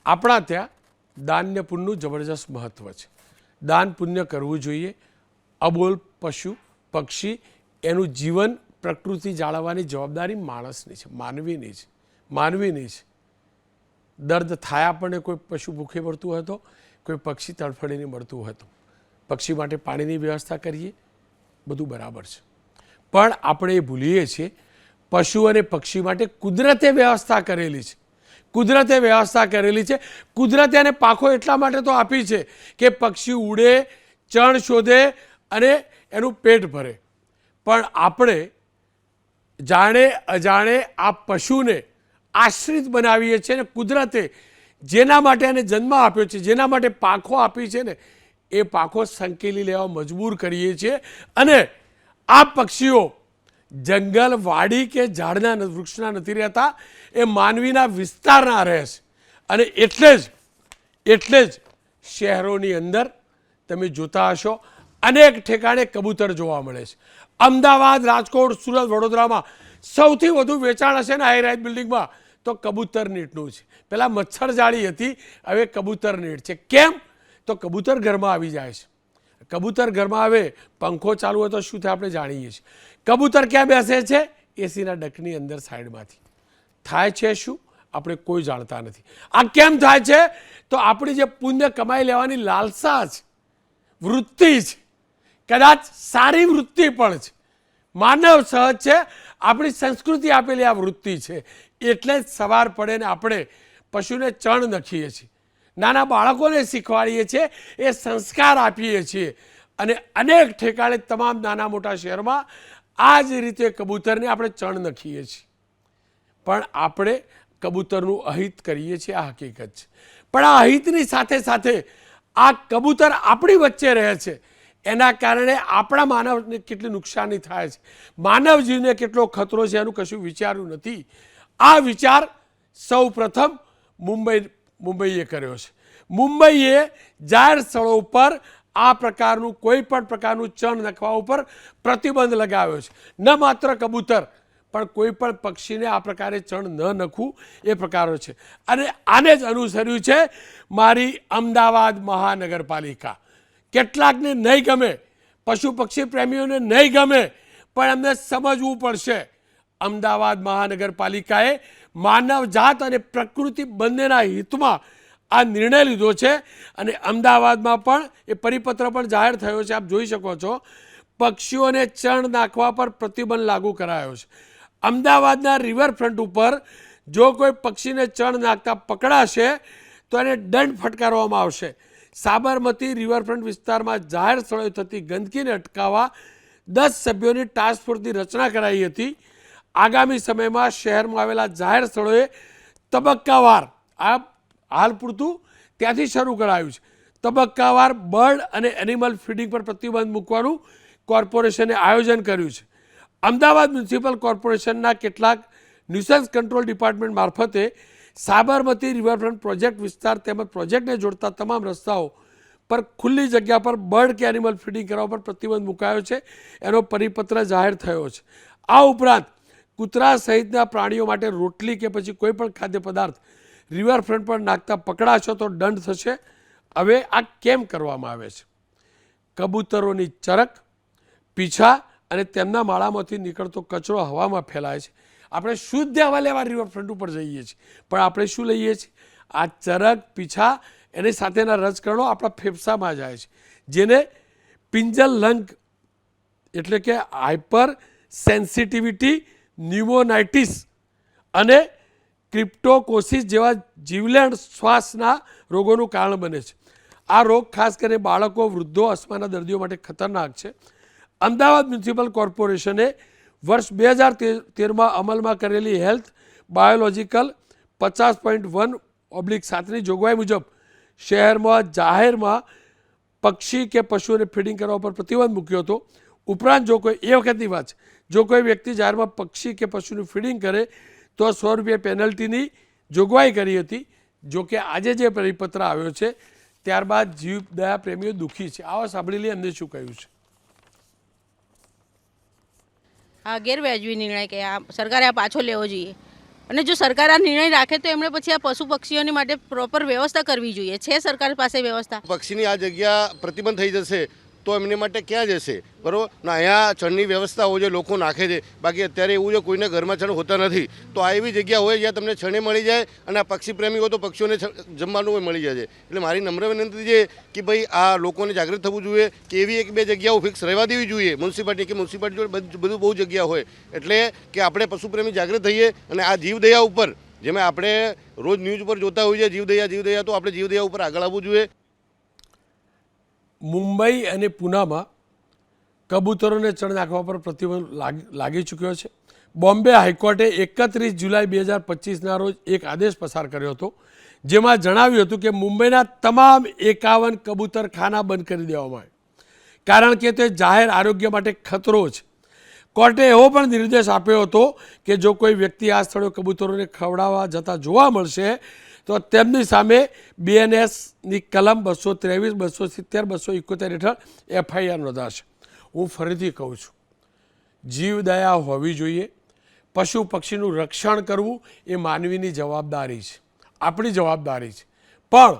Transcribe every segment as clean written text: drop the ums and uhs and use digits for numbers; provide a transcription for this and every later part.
આપણા ત્યાં દાન્ય પુણ્યનું જબરજસ્ત મહત્ત્વ છે. દાન પુણ્ય કરવું જોઈએ. અબોલ પશુ પક્ષી એનું જીવન પ્રકૃતિ જાળવવાની જવાબદારી માણસની છે, માનવીની છે. દર્દ થાય આપણને, કોઈ પશુ ભૂખે મળતું હોય તો, કોઈ પક્ષી તડફડીને મળતું હોય તો, પક્ષી માટે પાણીની વ્યવસ્થા કરીએ, બધું બરાબર છે. પણ આપણે એ ભૂલીએ છીએ પશુ અને પક્ષી માટે કુદરતે વ્યવસ્થા કરેલી છે. કુદરતે એને પાંખો એટલા માટે તો આપી છે કે પક્ષી ઉડે, ચણ શોધે અને એનું પેટ ભરે. પણ આપણે જાણે અજાણે આ પશુને આશ્રિત બનાવીએ છીએ. ને કુદરતે જેના માટે એને જન્મ આપ્યો છે, જેના માટે પાંખો આપી છે ને, એ પાંખો સંકેલી લેવા મજબૂર કરીએ છીએ. અને આ પક્ષીઓ જંગલ, વાડી કે ઝાડના વૃક્ષના નથી રહેતા, એ માનવીના વિસ્તારના રહે છે. અને એટલે જ શહેરોની અંદર તમે જોતા હશો અનેક ઠેકાણે કબૂતર જોવા મળે છે. અમદાવાદ, રાજકોટ, સુરત, વડોદરામાં સૌથી વધુ વેચાણ હશે ને હાઈ રાઇઝ બિલ્ડિંગમાં તો કબૂતર નેટનું છે. પહેલાં મચ્છર જાળી હતી, હવે કબૂતર નેટ છે. કેમ? તો કબૂતર ઘરમાં આવી જાય છે. કબૂતર ઘરમાં આવે, પંખો ચાલુ હોય તો શું થાય આપણે જાણીએ છીએ. કબૂતર ક્યાં બેસે છે? એસીના ડકની અંદર સાઈડમાંથી. થાય છે શું? આપણે કોઈ જાણતા નથી. આ કેમ થાય છે? તો આપણી જે પુણ્ય કમાઈ લેવાની લાલસા છે, વૃત્તિ છે, કદાચ સારી વૃત્તિ પણ છે, માનવ સહજ છે, આપણી સંસ્કૃતિ આપેલી આ વૃત્તિ છે. એટલે જ સવાર પડે ને આપણે પશુને ચણ નખીએ છીએ, નાના બાળકોને શીખવાડીએ છીએ, એ સંસ્કાર આપીએ છીએ. અને અનેક ઠેકાણે તમામ નાના મોટા શહેરમાં આ જ રીતે કબૂતરને આપણે ચણ નખીએ છીએ. પણ આપણે કબૂતરનું અહિત કરીએ છીએ, આ હકીકત છે. પણ આ અહિતની સાથે સાથે આ કબૂતર આપણી વચ્ચે રહે છે, એના કારણે આપણા માનવને કેટલી નુકસાની થાય છે, માનવ જીવને કેટલો ખતરો છે, એનું કશું વિચાર્યું નથી. આ વિચાર સૌ પ્રથમ મુંબઈએ કર્યો છે. મુંબઈએ જાહેર સ્થળો ઉપર આ પ્રકારનું કોઈ પણ પ્રકારનું ચણ નખવા ઉપર પ્રતિબંધ લગાવ્યો છે. ન માત્ર કબૂતર પણ કોઈ પણ પક્ષીને આ પ્રકારે ચણ ન નખવું એ પ્રકારો છે. અને આને જ અનુસર્યું છે મારી અમદાવાદ મહાનગરપાલિકા. કેટલાકને નહીં ગમે, પશુ પક્ષી પ્રેમીઓને નહીં ગમે, પણ એમને સમજવું પડશે. અમદાવાદ મહાનગરપાલિકાએ માનવ જાત અને પ્રકૃતિ બંનેના હિતમાં આ નિર્ણય લીધો છે. અને અમદાવાદમાં પણ એ પરિપત્ર પણ જાહેર થયો છે, આપ જોઈ શકો છો. પક્ષીઓને ચણ નાખવા પર પ્રતિબંધ લાગુ કરાયો છે. અમદાવાદના રિવરફ્રન્ટ ઉપર જો કોઈ પક્ષીને ચણ નાખતા પકડાશે તો એને દંડ ફટકારવામાં આવશે. સાબરમતી રિવરફ્રન્ટ વિસ્તારમાં જાહેર સ્થળોએ થતી ગંદકીને અટકાવવા 10 સભ્યોની ટાસ્ક ફોર્સની રચના કરાઈ હતી. આગામી સમયમાં શહેરમાં આવેલા જાહેર સ્થળોએ તબક્કાવાર, આ હાલ પૂરતું ત્યાંથી શરૂ કરાયું છે, તબક્કાવાર બર્ડ અને એનિમલ ફીડિંગ પર પ્રતિબંધ મૂકવાનું કોર્પોરેશને આયોજન કર્યું છે. અમદાવાદ મ્યુનિસિપલ કોર્પોરેશનના કેટલાક ન્યુસન્સ કંટ્રોલ ડિપાર્ટમેન્ટ મારફતે સાબરમતી રિવરફ્રન્ટ પ્રોજેક્ટ વિસ્તાર તેમજ પ્રોજેક્ટને જોડતા તમામ રસ્તાઓ પર ખુલ્લી જગ્યા પર બર્ડ કે એનિમલ ફીડિંગ કરવા પર પ્રતિબંધ મુકાયો છે. એનો પરિપત્ર જાહેર થયો છે. આ ઉપરાંત કૂતરા સહિતના પ્રાણીઓ માટે રોટલી કે પછી કોઈ પણ ખાદ્ય પદાર્થ રિવરફ્રન્ટ પર નાખતા પકડાશો તો દંડ થશે. હવે આ કેમ કરવામાં આવે છે? કબૂતરોની ચરક, પીછા અને તેમના માળામાંથી નીકળતો કચરો હવામાં ફેલાય છે. આપણે શુદ્ધ હવા લેવા રિવરફ્રન્ટ ઉપર જઈએ છીએ, પણ આપણે શું લઈએ છીએ? આ ચરક, પીછા, એની સાથેના રજકણો આપણા ફેફસામાં જાય છે, જેને પિંજલ લંગ એટલે કે હાઇપર સેન્સિટિવિટી ન્યુમોનાઇટિસ અને ક્રિપ્ટોકોસિસ જેવા જીવલેણ શ્વાસના રોગોનું કારણ બને છે. આ રોગ ખાસ કરીને બાળકો, વૃદ્ધો, અસ્થમાના દર્દીઓ માટે ખતરનાક છે. અમદાવાદ મ્યુનિસિપલ કોર્પોરેશને વર્ષ 2013માં અમલમાં કરેલી હેલ્થ બાયોલોજિકલ 50.1/7ની જોગવાઈ મુજબ શહેરમાં જાહેરમાં પક્ષી કે પશુઓને ફીડિંગ કરવા પર પ્રતિબંધ મૂક્યો હતો. ઉપરાંત જો કોઈ, એ વખતની વાત છે, જો કોઈ વ્યક્તિ જાહેરમાં પક્ષી કે પશુનું ફીડિંગ કરે તો 100 રૂપિયા પેનલ્ટીની જોગવાઈ કરી હતી. જો કે આજે જે પરિપત્ર આવ્યો છે ત્યારબાદ જીવ દયા પ્રેમીઓ દુઃખી છે. આવો સાંભળી લઈએ એમને શું કહ્યું છે. આ ગેરવ્યાજબી નિર્ણય કે આ સરકારે આ પાછો લેવો જોઈએ. અને જો સરકાર આ નિર્ણય રાખે તો એમણે પછી આ પશુ પક્ષીઓની માટે પ્રોપર વ્યવસ્થા કરવી જોઈએ. છે સરકાર પાસે વ્યવસ્થા? પક્ષીની આ જગ્યા પ્રતિબંધ થઈ જશે તો એમની માટે ક્યાં જશે, બરાબર ને? અહીંયા ચણની વ્યવસ્થા હોય છે, લોકો નાખે છે. બાકી અત્યારે એવું છે કોઈને ઘરમાં ચણ હોતા નથી, તો આ એવી જગ્યા હોય જ્યાં તમને છણે મળી જાય અને આ પક્ષી પ્રેમી હોય તો પક્ષીઓને જમવાનું મળી જાય છે. એટલે મારી નમ્ર વિનંતી છે કે ભાઈ આ લોકોને જાગૃત થવું જોઈએ કે એવી એક બે જગ્યાઓ ફિક્સ રહેવા દેવી જોઈએ મ્યુનિસિપાલિટી જોડે બધું બહુ જગ્યા હોય, એટલે કે આપણે પશુપ્રેમી જાગૃત થઈએ અને આ જીવદયા ઉપર જેમ આપણે રોજ ન્યૂઝ ઉપર જોતા હોઈએ જીવદયા તો આપણે જીવદયા ઉપર આગળ આવવું જોઈએ. મુંબઈ અને પૂનામાં કબૂતરોને ચણ નાખવા પર પ્રતિબંધ લાગી ચૂક્યો છે. બોમ્બે હાઈકોર્ટે 31 જુલાઈ 2025ના રોજ એક આદેશ પસાર કર્યો હતો, જેમાં જણાવ્યું હતું કે મુંબઈના તમામ 51 કબૂતરખાના બંધ કરી દેવામાં આવે, કારણ કે તે જાહેર આરોગ્ય માટે ખતરો છે. કોર્ટે એવો પણ નિર્દેશ આપ્યો હતો કે જો કોઈ વ્યક્તિ આ સ્થળે કબૂતરોને ખવડાવવા જતા જોવા મળશે તો તેમની સામે BNSની કલમ 223, 270, 271 હેઠળ FIR નોંધાશે. હું ફરીથી કહું છું, જીવદયા હોવી જોઈએ. પશુ પક્ષીનું રક્ષણ કરવું એ માનવીની જવાબદારી છે, આપણી જવાબદારી છે. પણ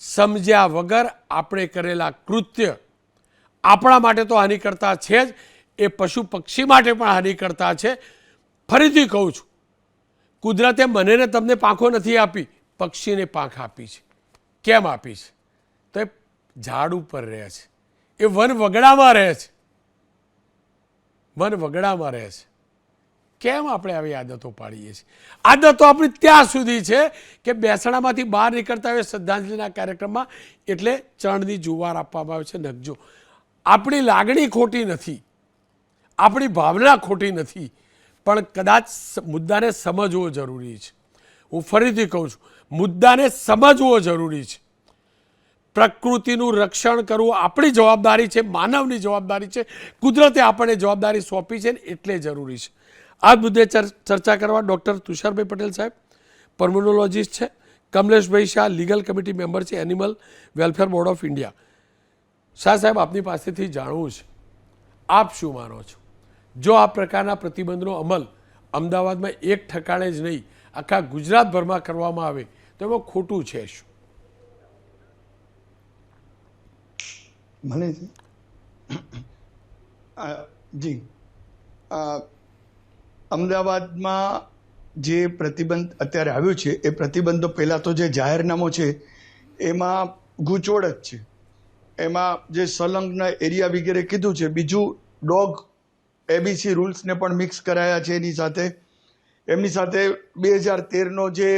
સમજ્યા વગર આપણે કરેલા કૃત્ય આપણા માટે તો હાનિકર્તા છે જ, એ પશુ પક્ષી માટે પણ હાનિકર્તા છે. ફરીથી કહું છું, કુદરતે મને ને તમને પાંખો નથી આપી, પક્ષીને પાંખ આપી છે. કેમ આપી છે? તો એ ઝાડ ઉપર રહે છે, એ વન વગડામાં રહે છે, વન વગડામાં રહે છે. કેમ આપણે આવી આદતો પાડીએ છીએ? આદતો આપણી ત્યાં સુધી છે કે બેસણામાંથી બહાર નીકળતા હોય શ્રદ્ધાંજલિના કાર્યક્રમમાં એટલે ચણની જુવાર આપવામાં આવે છે, નખજો. આપણી લાગણી ખોટી નથી, આપણી ભાવના ખોટી નથી, પણ કદાચ મુદ્દાને સમજવો જરૂરી છે. હું ફરીથી કહું છું, મુદ્દાને સમજવો જરૂરી છે. પ્રકૃતિનું રક્ષણ કરવું આપણી જવાબદારી છે, માનવની જવાબદારી છે. કુદરતે આપણને જવાબદારી સોંપી છે ને એટલે જરૂરી છે. આ મુદ્દે ચર્ચા કરવા ડૉક્ટર તુષારભાઈ પટેલ સાહેબ પર્મનોલોજીસ્ટ છે, કમલેશભાઈ શાહ લીગલ કમિટી મેમ્બર છે, animal welfare board of India. Shah સાહેબ, આપની પાસેથી જાણવું છે, આપ શું માનો છો? જો આ પ્રકારના પ્રતિબંધનો અમલ અમદાવાદમાં એક ઠકાણે જ નહીં આખા ગુજરાતભરમાં કરવામાં આવે તો એમાં ખોટું છે શું? મને જી અમદાવાદમાં જે પ્રતિબંધ અત્યારે આવ્યું છે એ પ્રતિબંધો પહેલાં તો જે જાહેરનામું છે એમાં ગૂંચવડ જ છે. એમાં જે સંલગ્ન એરિયા વગેરે કીધું છે. બીજું ડોગ ABC રૂલ્સને પણ મિક્સ કરાયા છે. એમની સાથે 2013નો જે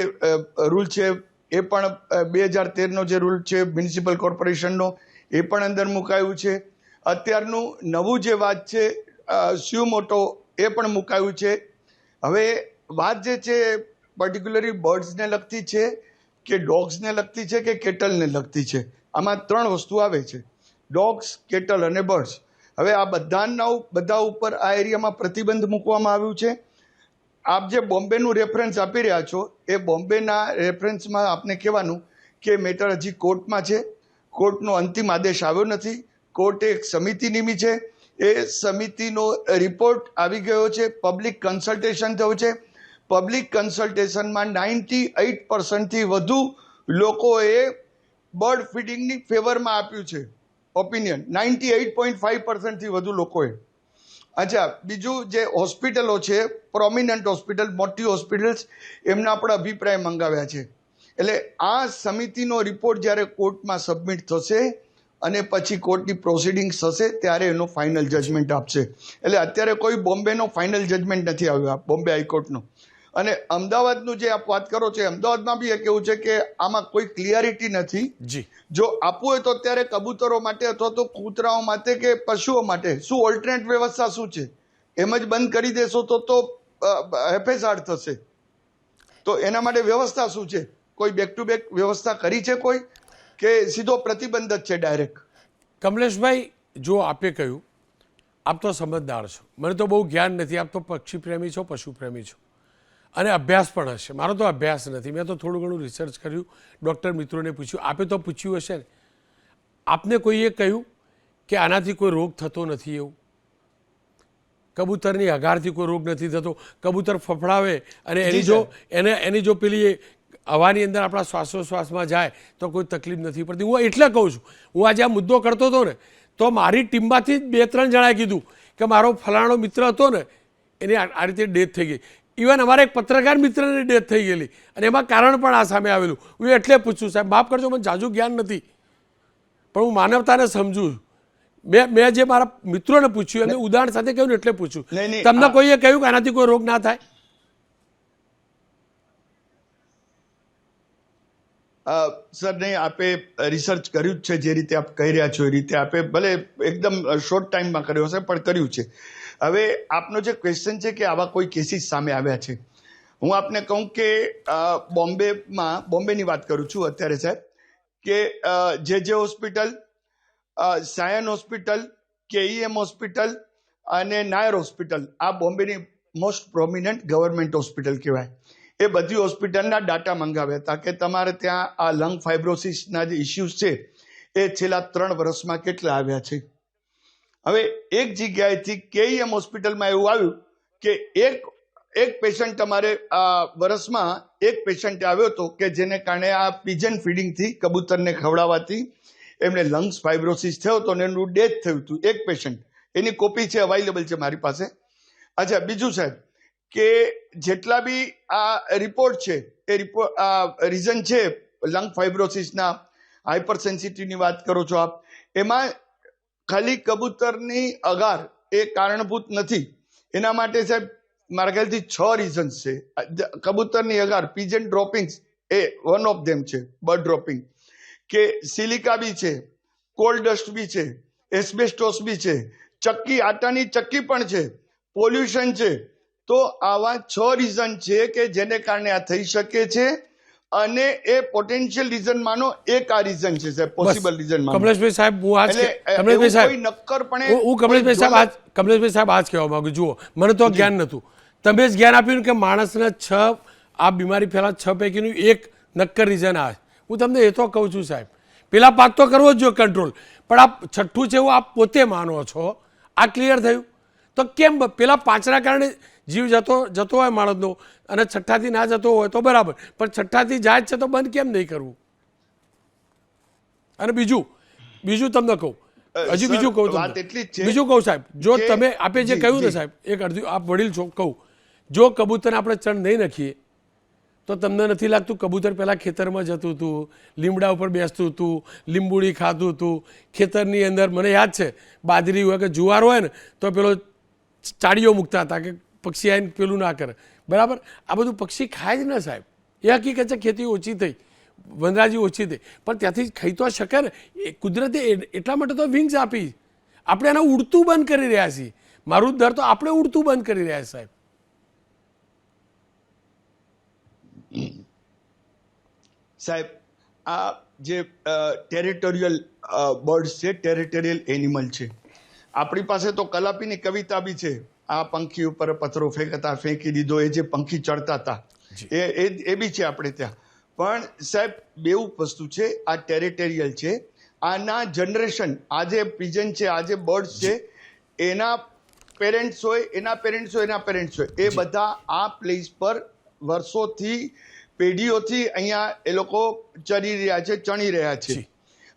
રૂલ છે એ પણ 2013નો જે રૂલ છે મ્યુનિસિપલ કોર્પોરેશનનો એ પણ અંદર મુકાયું છે. અત્યારનું નવું જે વાત છે સ્યુમોટો એ પણ મુકાયું છે. હવે વાત જે છે પર્ટિક્યુલરલી બર્ડ્સને લગતી છે કે ડોગ્સને લગતી છે કે કેટલને લગતી છે. આમાં 3 વસ્તુ આવે છે, ડોગ્સ, કેટલ અને બર્ડ્સ. હવે આ બધા ઉપર આ એરિયામાં પ્રતિબંધ મૂકવામાં આવ્યું છે. આપ જે બોમ્બેનું રેફરન્સ આપી રહ્યા છો એ બોમ્બેના રેફરન્સમાં આપને કહેવાનું કે મેટર હજી કોર્ટમાં છે. કોર્ટનો અંતિમ આદેશ આવ્યો નથી. કોર્ટે એક સમિતિ નીમી છે. એ સમિતિનો રિપોર્ટ આવી ગયો છે. પબ્લિક કન્સલ્ટેશન થયું છે. પબ્લિક કન્સલ્ટેશનમાં 98% વધુ લોકોએ બર્ડ ફીડિંગની ફેવરમાં આપ્યું છે ઓપિનિયન. 98.5% વધુ લોકોએ. અચ્છા, બીજું જે હોસ્પિટલો છે, પ્રોમિનન્ટ હોસ્પિટલ, મોટી હોસ્પિટલ્સ, એમના પણ અભિપ્રાય મંગાવ્યા છે. એટલે આ સમિતિનો રિપોર્ટ જ્યારે કોર્ટમાં સબમિટ થશે અને પછી કોર્ટની પ્રોસિડિંગ્સ થશે ત્યારે એનો ફાઇનલ જજમેન્ટ આપશે. એટલે અત્યારે કોઈ બોમ્બેનો ફાઇનલ જજમેન્ટ નથી આવ્યો, બોમ્બે હાઈકોર્ટનો. અને અમદાવાદનું જે આપ વાત કરો છો, અમદાવાદમાં બી એક એવું છે કે આમાં કોઈ ક્લિયરિટી નથી. જી, જો આપવું હોય તો અત્યારે કબૂતરો માટે અથવા તો કૂતરાઓ માટે કે પશુઓ માટે શું ઓલ્ટરનેટ વ્યવસ્થા શું છે? એમ જ બંધ કરી દેશો તો હેફેઝાડ થશે. તો એના માટે વ્યવસ્થા શું છે? કોઈ બેક ટુ બેક વ્યવસ્થા કરી છે કોઈ, કે સીધો પ્રતિબંધ જ છે ડાયરેક્ટ? કમલેશભાઈ, જો આપે કહ્યું, આપ તો સમજદાર છો, મને તો બહુ જ્ઞાન નથી. આપ તો પક્ષી પ્રેમી છો, પશુ પ્રેમી છો અને અભ્યાસ પણ હશે. મારો તો અભ્યાસ નથી, મેં તો થોડું ઘણું રિસર્ચ કર્યું, ડૉક્ટર મિત્રોને પૂછ્યું, આપે તો પૂછ્યું હશે ને. આપને કોઈએ કહ્યું કે આનાથી કોઈ રોગ થતો નથી એવું? કબૂતરની હગારથી કોઈ રોગ નથી થતો. કબૂતર ફફડાવે અને એની જો પેલી હવાની અંદર આપણા શ્વાસોશ્વાસમાં જાય તો કોઈ તકલીફ નથી પડતી. હું એટલે કહું છું, હું આજે આ મુદ્દો કરતો હતો ને તો મારી ટીમમાંથી જ 2-3 જણાએ કીધું કે મારો ફલાણો મિત્ર હતો ને એની આ રીતે ડેથ થઈ ગઈ. ઇવન અમારા એક પત્રકાર મિત્રની ડેથ થઈ ગયેલી અને એમાં કારણ પણ આ સામે આવેલું. હું એટલે પૂછું, સાહેબ માફ કરજો, મને જાજુ જ્ઞાન નથી પણ હું માનવતાને સમજું છું. મેં જે મારા મિત્રોને પૂછ્યું એમને ઉદાહરણ સાથે કહ્યું ને એટલે પૂછ્યું. તમને કોઈએ કહ્યું કે આનાથી કોઈ રોગ ના થાય? સર નહીં, આપે રિસર્ચ કર્યું જ છે, જે રીતે આપ કહી રહ્યા છો એ રીતે આપે ભલે એકદમ શોર્ટ ટાઈમમાં કર્યો હશે પણ કર્યું છે. હવે આપનો જે ક્વેશ્ચન છે કે આવા કોઈ કેસીસ સામે આવ્યા છે, હું આપને કહું કે બોમ્બેની વાત કરું છું અત્યારે સાહેબ, કે જે હોસ્પિટલ, સાયન હોસ્પિટલ, KEM હોસ્પિટલ અને નાયર હોસ્પિટલ, આ બોમ્બેની મોસ્ટ પ્રોમિનન્ટ ગવર્મેન્ટ હોસ્પિટલ કહેવાય. એ બધી હોસ્પિટલના ડાટા મંગાવ્યા હતા કે તમારે ત્યાં આ લંગ ફાઇબ્રોસિસના જે ઇસ્યુઝ છે એ છેલ્લા 3 વર્ષમાં કેટલા આવ્યા છે. હવે એક જગ્યાએથી KEM હોસ્પિટલમાં એવું આવ્યું કે એક પેશન્ટ તમારે વર્ષમાં એક પેશન્ટ આવ્યો હતો કે જેને કારણે આ પિજન ફીડિંગથી, કબૂતરને ખવડાવવાથી એમને લંગ્સ ફાઇબ્રોસિસ થયો હતો અને એનું ડેથ થયું હતું. એક પેશન્ટ, એની કોપી છે, અવેલેબલ છે મારી પાસે. અચ્છા, બીજું સાહેબ કે જેટલા બી આ રિપોર્ટ છે એ રીઝન છે લંગ ફાઇબ્રોસિસના, હાઇપર સેન્સિટિવની વાત કરો છો આપ, એમાં ખાલી કબૂતરની અગાર એ કારણભૂત નથી. એના માટે સાહેબ મારા ખ્યાલથી 6 રીઝન્સ છે. કબૂતરની અગાર, Pigeon ડ્રોપિંગ્સ A one of them છે, બર્ડ ડ્રોપિંગ, કે સિલિકા બી છે, કોલ ડસ્ટ બી છે, એસ્બેસ્ટોસ બી છે, ચક્કી, આટાની ચક્કી પણ છે, પોલ્યુશન છે. તો આવા 6 રીઝન છે કે જેને કારણે આ થઈ શકે છે અને એ પોટેન્શિયલ રીઝન માનો એક આ રીઝન છે સાહેબ, પોસિબલ રીઝન માનો. કમલેશભાઈ સાહેબ, કમલેશભાઈ સાહેબ આજ કહેવા માંગુ, જુઓ મને તો જ્ઞાન નહોતું, તમે જ જ્ઞાન આપ્યું કે માણસને 6 આ બીમારી ફેલા 6 પૈકીનું એક નક્કર રીઝન આ. હું તમને એ તો કહું છું સાહેબ, પેલા 5 તો કરવો જ જોઈએ કંટ્રોલ, પણ આ 6ઠું છે એવું આપ પોતે માનો છો. આ ક્લિયર થયું? તો કેમ પેલા 5ના કારણે જીવ જતો હોય માણસનો અને 6ઠાથી ના જતો હોય તો બરાબર, પણ 6ઠાથી જાય છે તો બંધ કેમ નહીં કરવું? અને બીજું તમને કહું, હજી બીજું કહું સાહેબ, જો તમે આપે જે કહ્યું ને સાહેબ, એક અડધું આપ વડીલ છો, કહું, જો કબૂતરને આપણે ચણ નહીં નાખીએ તો તમને નથી લાગતું કબૂતર પહેલાં ખેતરમાં જતું હતું, લીમડા ઉપર બેસતું હતું, લીંબુડી ખાતું હતું, ખેતરની અંદર મને યાદ છે બાજરી હોય કે જુવાર હોય ને તો પેલો ચાડીઓ મૂકતા હતા કે પક્ષી આવીને પેલું ના કરે, બરાબર? આ બધું પક્ષી ખાય જ ને સાહેબ. એ હકીકત છે, ખેતી ઓછી થઈ, વનરાજી ઓછી થઈ, પણ ત્યાંથી ખાઈ તો શકે ને. એ કુદરતે એટલા માટે તો વિંગ્સ આપી, આપણે એને ઉડતું બંધ કરી રહ્યા છીએ. મારું દર તો આપણે ઉડતું બંધ કરી રહ્યા સાહેબ. સાહેબ આ જે ટેરિટોરિયલ બર્ડ્સ છે, ટેરિટોરિયલ એનિમલ છે, આપણી પાસે તો કલાપીની કવિતા બી છે, આ પંખી ઉપર પથ્થરો ફેંકતા ફેંકી દીધો, એ જે પંખી ચડતા હતા એ બી છે આપણે ત્યાં. પણ સાહેબ બેઉ વસ્તુ છે, આ ટેરિટોરિયલ છે, આના જનરેશન, આ જે પિજન છે, આ જે બર્ડ્સ છે, એના પેરેન્ટ્સ હોય, એના પેરેન્ટ્સ હોય, એના પેરેન્ટ્સ હોય, એ બધા આ પ્લેસ પર વર્ષોથી, પેઢીઓથી અહીંયા એ લોકો ચરી રહ્યા છે, ચણી રહ્યા છે.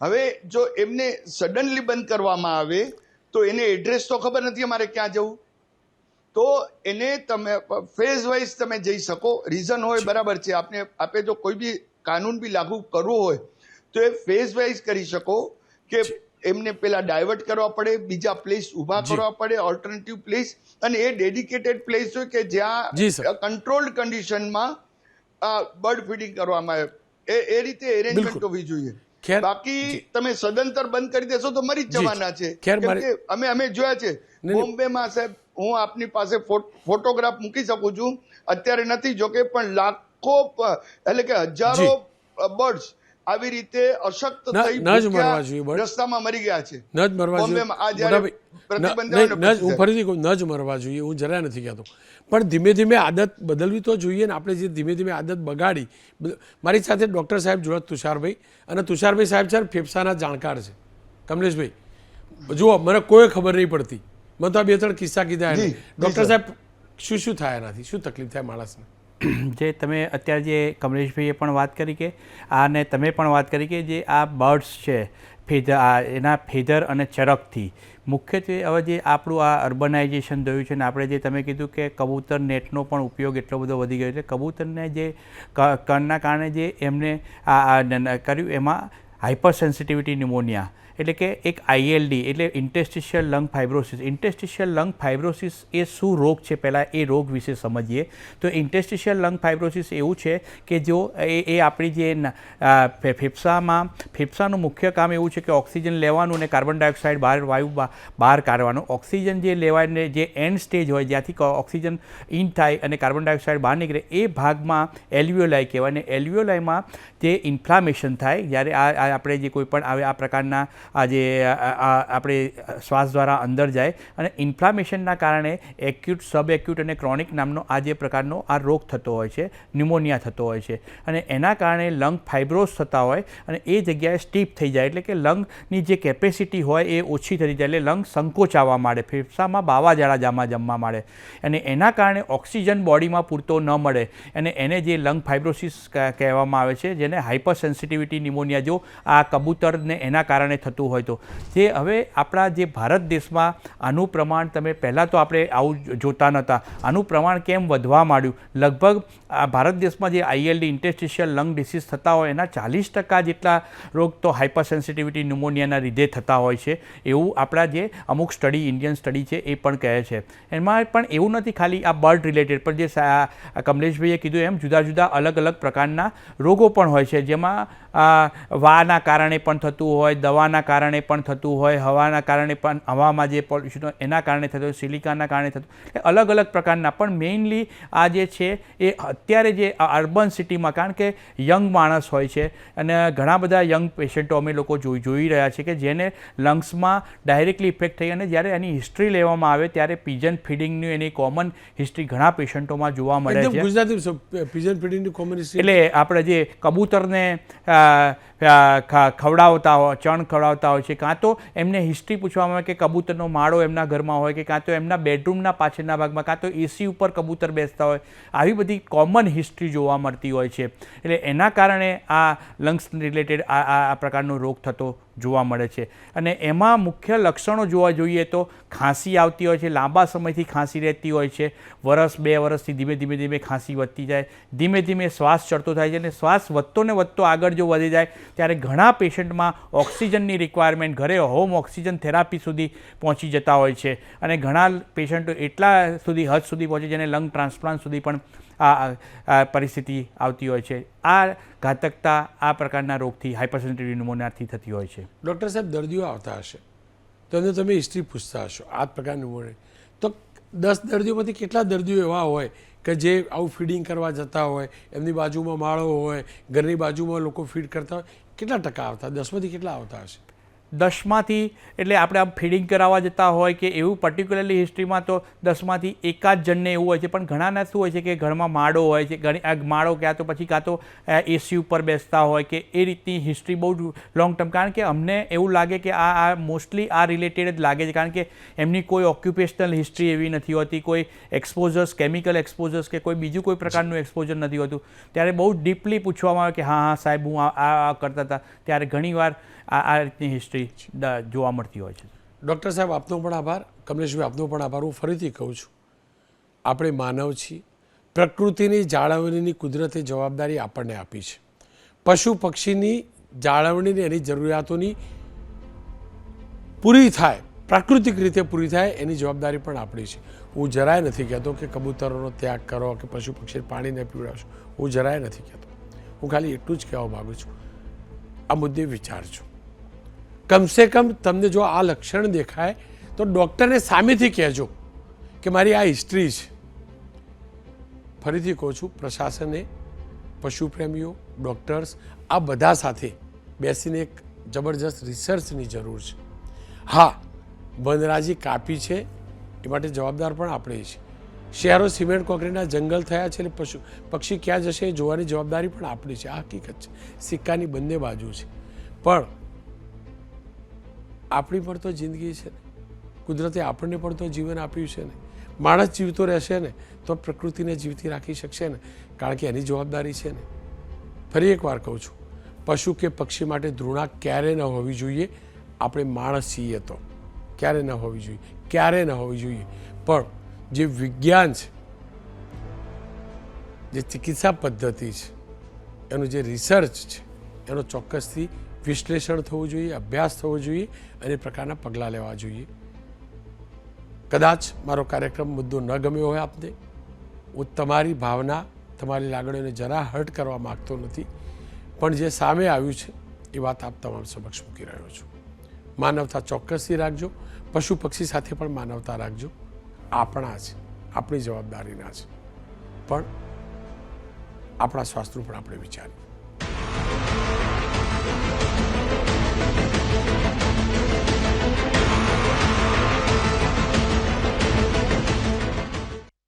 હવે જો એમને સડનલી બંધ કરવામાં આવે તો એને એડ્રેસ તો ખબર નથી અમારે ક્યાં જવું, તો એને તમે ફેઝ વાઇઝ તમે જઈ શકો. રીઝન હોય બરાબર છે, આપે જો કોઈ બી કાનૂન બી લાગુ કરવો હોય તો એ ફેઝ વાઇઝ કરી શકો કે એમને પેલા ડાયવર્ટ કરવા પડે, બીજા પ્લેસ ઊભા કરવા પડે, ઓલ્ટરનેટિવ પ્લેસ, અને એ ડેડિકેટેડ પ્લેસ હોય કે જ્યાં કંટ્રોલ્ડ કન્ડિશનમાં બર્ડ ફીડિંગ કરવામાં આવે. એ રીતે એરેન્જમેન્ટ હોવી જોઈએ. બાકી તમે સદંતર બંધ કરી દેશો તો મરી જ જવાના છે. અમે જોયા છે બોમ્બેમાં સાહેબ, હું આપની પાસે ફોટોગ્રાફ મૂકી શકું છું, અત્યારે નથી જોકે, પણ લાખો એટલે કે હજારો બર્ડ્સ આવી રીતે અશક્ત થઈ રસ્તામાં મરી ગયા છે. હું ફરીથી કહું, ન જ મરવા જોઈએ, હું જરા નથી કહેતો, પણ ધીમે ધીમે આદત બદલવી તો જોઈએ ને. આપણે જે ધીમે ધીમે આદત બગાડી, મારી સાથે ડૉક્ટર સાહેબ જોડે તુષારભાઈ, અને તુષારભાઈ સાહેબ છે ફેફસાના જાણકાર છે. કમલેશભાઈ જુઓ, મને કોઈ ખબર નહીં પડતી, મને તો આ 2-3 કિસ્સા કીધા જી, એને. જી, ડૉક્ટર સર. સાહેબ શું થાય એનાથી, શું તકલીફ થાય માણસને? જે તમે અત્યારે જે કમલેશભાઈએ પણ વાત કરી કે અને તમે પણ વાત કરી કે જે આ બર્ડ્સ છે એના ફેધર અને ચરકથી મુખ્યત્વે હવે જે આપણું આ અર્બનાઇઝેશન થયું છે ને આપણે જે તમે કીધું કે કબૂતર નેટનો પણ ઉપયોગ એટલો બધો વધી ગયો છે. કબૂતરને જે કણના કારણે જે એમને કર્યું એમાં હાઇપર સેન્સિટિવિટી ન્યુમોનિયા એટલે કે એક ILD એટલે ઇન્ટેસ્ટિશિયલ લંગ ફાઇબ્રોસિસ. ઇન્ટેસ્ટિશિયલ લંગ ફાઇબ્રોસિસ એ શું રોગ છે પહેલાં એ રોગ વિશે સમજીએ. તો ઇન્ટેસ્ટિશિયલ લંગ ફાઇબ્રોસિસ એવું છે કે જો એ આપણી જે ફેફસાનું મુખ્ય કામ એવું છે કે ઓક્સિજન લેવાનું અને કાર્બન ડાયોક્સાઇડ બહાર કાઢવાનું. ઓક્સિજન જે લેવાને જે એન્ડ સ્ટેજ હોય જ્યાંથી ઓક્સિજન ઇન થાય અને કાર્બન ડાયોક્સાઇડ બહાર નીકળે એ ભાગમાં એલ્વિયોલાઈ કહેવાય. અને એલ્વિયોલાઈમાં જે ઇન્ફ્લામેશન થાય જ્યારે આપણે જે કોઈ પણ આવે આ પ્રકારના જે આપણે શ્વાસ દ્વારા અંદર જાય અને ઇન્ફ્લામેશનના કારણે એક્યુટ સબ એક્યુટ અને ક્રોનિક નામનો આ જે પ્રકારનો આ રોગ થતો હોય છે, ન્યુમોનિયા થતો હોય છે. અને એના કારણે લંગ ફાઇબ્રોસ થતા હોય અને એ જગ્યાએ સ્ટીપ થઈ જાય એટલે કે લંગની જે કેપેસિટી હોય એ ઓછી થઈ જાય એટલે લંગ સંકોચાવા માંડે, ફેફસામાં બાવાઝાડા જમવા માંડે અને એના કારણે ઓક્સિજન બોડીમાં પૂરતો ન મળે અને એને જે લંગ ફાઇબ્રોસિસ કહેવામાં આવે છે, જેને હાઇપર સેન્સિટિવિટી ન્યુમોનિયા જો આ કબૂતરને એના કારણે થતું હોય તો જે હવે આપણા જે ભારત દેશમાં આનું પ્રમાણ તમે પહેલાં તો આપણે આવું જોતા નહોતા. આનું પ્રમાણ કેમ વધવા માંડ્યું? લગભગ ભારત દેશમાં જે ILD ઇન્ટેસ્ટિશિયલ લંગ ડિસીઝ થતા હોય એના 40% જેટલા રોગ તો હાઇપર સેન્સિટિવિટી ન્યુમોનિયાના લીધે થતા હોય છે એવું આપણા જે અમુક સ્ટડી ઇન્ડિયન સ્ટડી છે એ પણ કહે છે. એમાં પણ એવું નથી ખાલી આ બર્ડ રિલેટેડ પણ જે કમલેશભાઈએ કીધું એમ જુદા જુદા અલગ અલગ પ્રકારના રોગો પણ હોય છે જેમાં વાના કારણે પણ થતું હોય, દવાના કારણે પણ થતું હોય, હવાના કારણે પણ હવામાં જે પોલ્યુશન એના કારણે થતું હોય, સિલિકાના કારણે થતું અલગ અલગ પ્રકારના. પણ મેઇનલી આ જે છે એ અત્યારે જે અર્બન સિટીમાં કારણ કે યંગ માણસ હોય છે અને ઘણા બધા યંગ પેશન્ટો અમે લોકો જોઈ રહ્યા છે કે જેને લંગ્સમાં ડાયરેક્ટલી ઇફેક્ટ થઈ અને જ્યારે એની હિસ્ટ્રી લેવામાં આવે ત્યારે પીજન ફીડિંગની એની કોમન હિસ્ટ્રી ઘણા પેશન્ટોમાં જોવા મળે છે. ગુજરાતી પિજન ફીડિંગની કોમન હિસ્ટ્રી એટલે આપણે જે કબૂતરને ખવડાવતા હોય, ચણ ખવડાવતા હોય છે, કાં તો એમને હિસ્ટ્રી પૂછવામાં આવે કે કબૂતરનો માળો એમના ઘરમાં હોય કે કાં તો એમના બેડરૂમના પાછળના ભાગમાં કાં તો AC ઉપર કબૂતર બેસતા હોય, આવી બધી કોમન હિસ્ટ્રી જોવા મળતી હોય છે. એટલે એના કારણે આ લંગ્સ રિલેટેડ આ પ્રકારનો રોગ થતો જોવા મળે છે. અને એમાં મુખ્ય લક્ષણો જોવા જોઈએ તો ખાંસી આવતી હોય છે, લાંબા સમયથી ખાંસી રહેતી હોય છે, વર્ષ 2 વર્ષથી ધીમે ધીમે ખાંસી વધતી જાય, ધીમે ધીમે શ્વાસ ચડતો થાય છે અને શ્વાસ વધતો ને વધતો આગળ જો વધી જાય ત્યારે ઘણા પેશન્ટમાં ઓક્સિજનની રિક્વાયરમેન્ટ ઘરે હોમ ઓક્સિજન થેરાપી સુધી પહોંચી જતા હોય છે અને ઘણા પેશન્ટો એટલા સુધી હદ સુધી પહોંચે જેને લંગ ટ્રાન્સપ્લાન્ટ સુધી પણ આ પરિસ્થિતિ આવતી હોય છે. આ ઘાતકતા આ પ્રકારના રોગથી હાઇપરસેન્સિટિવિટી ન્યુમોનિયાથી થતી હોય છે. ડૉક્ટર સાહેબ દર્દીઓ આવતા હશે તો એમને તમે હિસ્ટ્રી પૂછતા હશો આ પ્રકારની ન્યુમોનિયા, તો 10 દર્દીઓમાંથી કેટલા દર્દીઓ એવા હોય કે જે આવું ફીડિંગ કરવા જતા હોય, એમની બાજુમાં માળો હોય, ઘરની બાજુમાં લોકો ફીડ કરતા હોય, કેટલા ટકા આવતા? 10માંથી કેટલા આવતા હશે? 10માંથી એટલે આપણે આ ફીડિંગ કરાવવા જતા હોય કે એવું પર્ટિક્યુલરલી હિસ્ટ્રીમાં તો 10માંથી એકાદ જણને એવું હોય છે. પણ ઘણાના શું હોય છે કે ઘરમાં માળો હોય છે, માળો ક્યાં તો પછી કાં તો AC ઉપર બેસતા હોય કે એ રીતની હિસ્ટ્રી બહુ લોંગ ટર્મ. કારણ કે અમને એવું લાગે કે આ મોસ્ટલી આ રિલેટેડ જ લાગે છે કારણ કે એમની કોઈ ઓક્યુપેશનલ હિસ્ટ્રી એવી નથી હોતી, કોઈ એક્સપોઝર્સ, કેમિકલ એક્સપોઝર્સ કે કોઈ બીજું કોઈ પ્રકારનું એક્સપોઝર નથી હોતું. ત્યારે બહુ ડીપલી પૂછવામાં આવે કે હા સાહેબ હું આ કરતા હતા ત્યારે ઘણીવાર આ રીતની હિસ્ટ્રી જોવા મળતી હોય છે. ડૉક્ટર સાહેબ આપનો પણ આભાર, કમલેશભાઈ આપનો પણ આભાર. હું ફરીથી કહું છું, આપણે માનવ છીએ, પ્રકૃતિની જાળવણીની કુદરતે જવાબદારી આપણને આપી છે. પશુ પક્ષીની જાળવણીની એની જરૂરિયાતોની પૂરી થાય, પ્રાકૃતિક રીતે પૂરી થાય એની જવાબદારી પણ આપણી છે. હું જરાય નથી કહેતો કે કબૂતરોનો ત્યાગ કરો કે પશુ પક્ષીને પાણી ન પીવડાવશો, હું જરાય નથી કહેતો. હું ખાલી એટલું જ કહેવા માગું છું, આ મુદ્દે વિચારજો. કમસે કમ તમને જો આ લક્ષણ દેખાય તો ડૉક્ટરને સામેથી કહેજો કે મારી આ હિસ્ટ્રી છે. ફરીથી કહું છું, પ્રશાસને, પશુપ્રેમીઓ, ડૉક્ટર્સ આ બધા સાથે બેસીને એક જબરજસ્ત રિસર્ચની જરૂર છે. હા, વનરાજી કાપી છે એ માટે જવાબદાર પણ આપણે છીએ. શહેરો સિમેન્ટ કોન્ક્રીટના જંગલ થયા છે એટલે પશુ પક્ષી ક્યાં જશે એ જોવાની જવાબદારી પણ આપણી છે. આ હકીકત છે, સિક્કાની બંને બાજુ છે. પણ આપણી પર તો જિંદગી છે ને, કુદરતે આપણને પણ તો જીવન આપ્યું છે ને. માણસ જીવતો રહેશે ને તો પ્રકૃતિને જીવતી રાખી શકશે ને, કારણ કે એની જવાબદારી છે ને. ફરી એકવાર કહું છું, પશુ કે પક્ષી માટે ધૃણા ક્યારે ન હોવી જોઈએ. આપણે માણસ છીએ તો ક્યારે ન હોવી જોઈએ, ક્યારે ન હોવી જોઈએ. પણ જે વિજ્ઞાન છે, જે ચિકિત્સા પદ્ધતિ છે, એનું જે રિસર્ચ છે, એનો ચોક્કસથી વિશ્લેષણ થવું જોઈએ, અભ્યાસ થવો જોઈએ અને એ પ્રકારના પગલાં લેવા જોઈએ. કદાચ મારો કાર્યક્રમ મુદ્દો ન ગમ્યો હોય આપને, હું તમારી ભાવના, તમારી લાગણીઓને જરા હર્ટ કરવા માગતો નથી, પણ જે સામે આવ્યું છે એ વાત આપ તમામ સમક્ષ મૂકી રહ્યો છું. માનવતા ચોક્કસથી રાખજો, પશુ પક્ષી સાથે પણ માનવતા રાખજો. આપણા છે, આપણી જવાબદારીના છે, પણ આપણા સ્વાસ્થ્યનું પણ આપણે વિચારીએ.